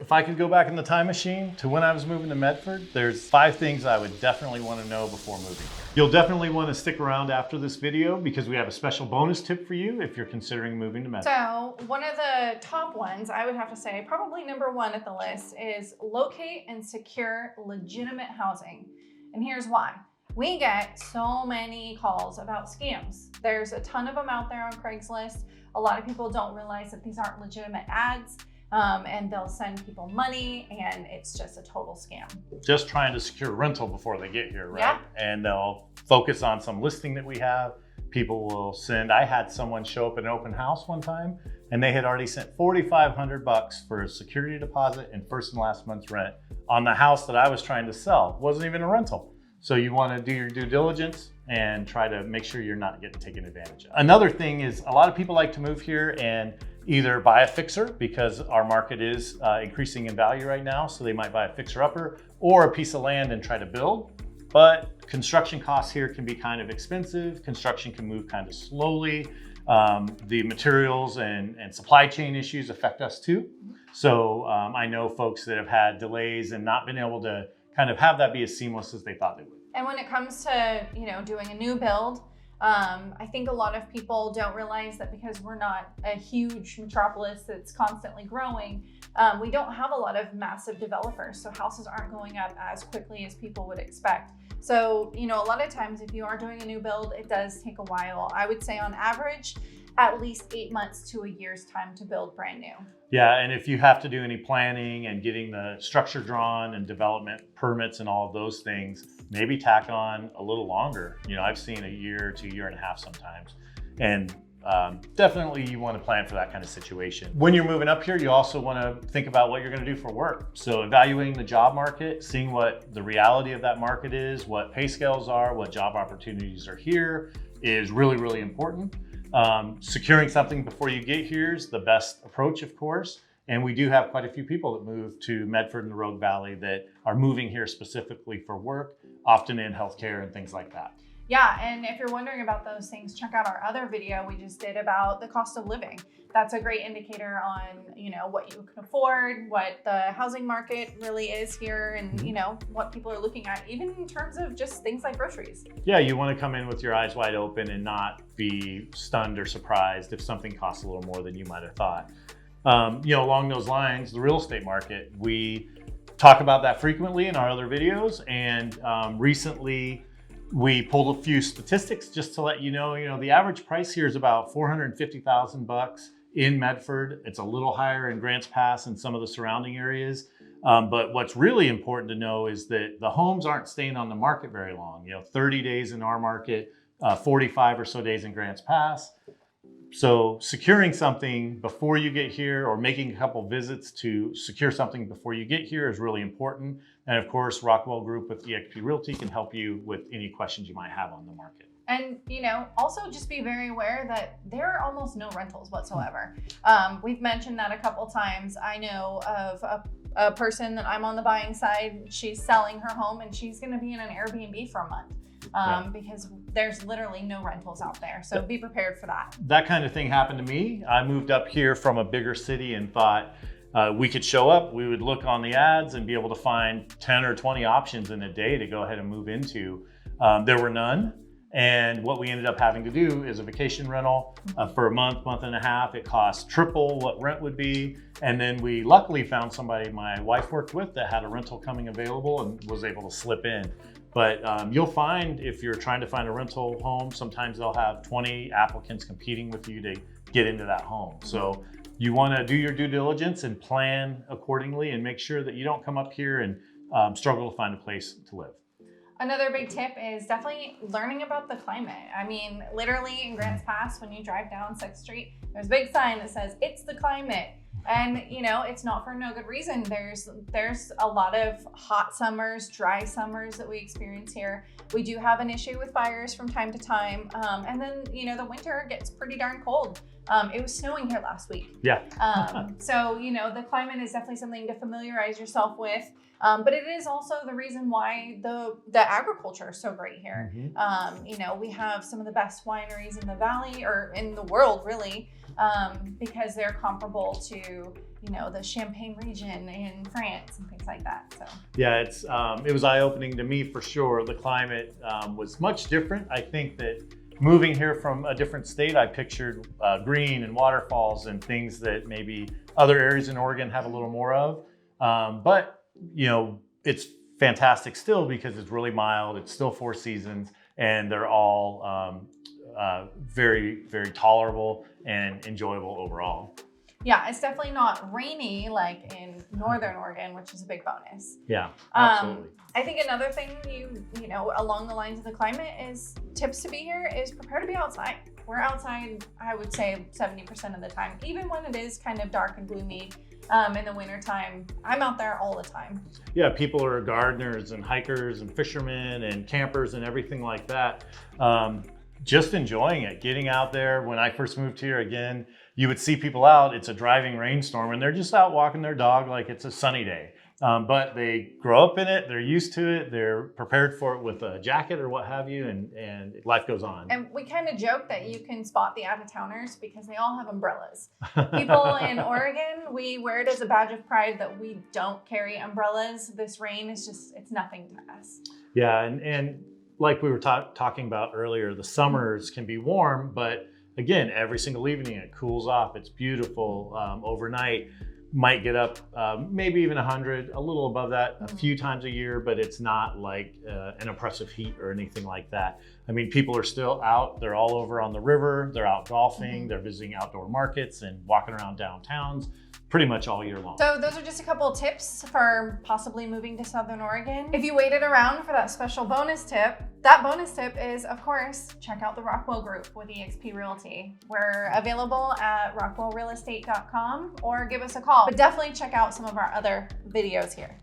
If I could go back in the time machine to when I was moving to Medford, there's 5 things I would definitely want to know before moving here. You'll definitely want to stick around after this video because we have a special bonus tip for you if you're considering moving to Medford. So one of the top ones, I would have to say, probably number 1 at the list is locate and secure legitimate housing. And here's why. We get so many calls about scams. There's a ton of them out there on Craigslist. A lot of people don't realize that these aren't legitimate ads. And they'll send people money and it's just a total scam. Just trying to secure rental before they get here, right? Yeah. And they'll focus on some listing that we have. People will send, I had someone show up at an open house one time and they had already sent $4,500 for a security deposit and first and last month's rent on the house that I was trying to sell. It wasn't even a rental. So you want to do your due diligence and try to make sure you're not getting taken advantage of. Another thing is a lot of people like to move here and either buy a fixer because our market is increasing in value right now. So they might buy a fixer-upper or a piece of land and try to build. But construction costs here can be kind of expensive. Construction can move kind of slowly. The materials and supply chain issues affect us too. So I know folks that have had delays and not been able to kind of have that be as seamless as they thought they would. And when it comes to, doing a new build, I think a lot of people don't realize that because we're not a huge metropolis that's constantly growing, we don't have a lot of massive developers. So houses aren't going up as quickly as people would expect. So, a lot of times if you are doing a new build, it does take a while. I would say on average, at least 8 months to a year's time to build brand new. Yeah, and if you have to do any planning and getting the structure drawn and development permits and all of those things, maybe tack on a little longer. I've seen a year to a year and a half sometimes. And definitely you want to plan for that kind of situation. When you're moving up here, you also want to think about what you're going to do for work. So evaluating the job market, seeing what the reality of that market is, what pay scales are, what job opportunities are here is really, really important. Securing something before you get here is the best approach, of course. And we do have quite a few people that move to Medford and the Rogue Valley that are moving here specifically for work, often in healthcare and things like that. Yeah, and if you're wondering about those things, check out our other video we just did about the cost of living. That's a great indicator on, what you can afford, what the housing market really is here, and what people are looking at, even in terms of just things like groceries. Yeah, you want to come in with your eyes wide open and not be stunned or surprised if something costs a little more than you might have thought. Along those lines, the real estate market, we talk about that frequently in our other videos, and recently we pulled a few statistics just to let you know, the average price here is about $450,000 in Medford. It's a little higher in Grants Pass and some of the surrounding areas. But what's really important to know is that the homes aren't staying on the market very long. 30 days in our market, 45 or so days in Grants Pass. So securing something before you get here or making a couple visits to secure something before you get here is really important. And of course, Rockwell Group with eXp Realty can help you with any questions you might have on the market. And, also just be very aware that there are almost no rentals whatsoever. We've mentioned that a couple times. I know of a person that I'm on the buying side. She's selling her home and she's going to be in an Airbnb for a month. Because there's literally no rentals out there. So be prepared for that. That kind of thing happened to me. I moved up here from a bigger city and thought we could show up, we would look on the ads and be able to find 10 or 20 options in a day to go ahead and move into. There were none. And what we ended up having to do is a vacation rental for a month and a half. It cost triple what rent would be. And then we luckily found somebody my wife worked with that had a rental coming available and was able to slip in. But you'll find if you're trying to find a rental home, sometimes they'll have 20 applicants competing with you to get into that home. So you want to do your due diligence and plan accordingly and make sure that you don't come up here and struggle to find a place to live. Another big tip is definitely learning about the climate. I mean, literally in Grants Pass, when you drive down 6th Street, there's a big sign that says, "It's the climate." And it's not for no good reason. There's a lot of hot summers, dry summers that we experience here. We do have an issue with fires from time to time. And then, the winter gets pretty darn cold. It was snowing here last week. Yeah. So, the climate is definitely something to familiarize yourself with. But it is also the reason why the agriculture is so great here. We have some of the best wineries in the valley, or in the world, really, because they're comparable to, the Champagne region in France and things like that. So yeah, it was eye-opening to me for sure. The climate was much different. I think that moving here from a different state, I pictured green and waterfalls and things that maybe other areas in Oregon have a little more of. But it's fantastic still because it's really mild. It's still 4 seasons, and they're all very, very tolerable and enjoyable overall. Yeah, it's definitely not rainy like in Northern Oregon, which is a big bonus. Yeah, absolutely. I think another thing along the lines of the climate is tips to be here is prepare to be outside. We're outside, I would say 70% of the time, even when it is kind of dark and gloomy. In the wintertime, I'm out there all the time. Yeah, people are gardeners and hikers and fishermen and campers and everything like that. Just enjoying it, getting out there. When I first moved here, again, you would see people out. It's a driving rainstorm and they're just out walking their dog like it's a sunny day. But they grow up in it, they're used to it, they're prepared for it with a jacket or what have you, and life goes on. And we kind of joke that you can spot the out-of-towners because they all have umbrellas. People in Oregon, we wear it as a badge of pride that we don't carry umbrellas. This rain is it's nothing to us. Yeah, and like we were talking about earlier, the summers can be warm, but again, every single evening it cools off. It's beautiful. Overnight, might get up maybe even 100, a little above that a few times a year, but it's not like an oppressive heat or anything like that. I mean, people are still out. They're all over on the river. They're out golfing. They're visiting outdoor markets and walking around downtowns pretty much all year long. So those are just a couple of tips for possibly moving to Southern Oregon. If you waited around for that special bonus tip, that bonus tip is, of course, check out the Rockwell Group with eXp Realty. We're available at rockwellrealestate.com or give us a call, but definitely check out some of our other videos here.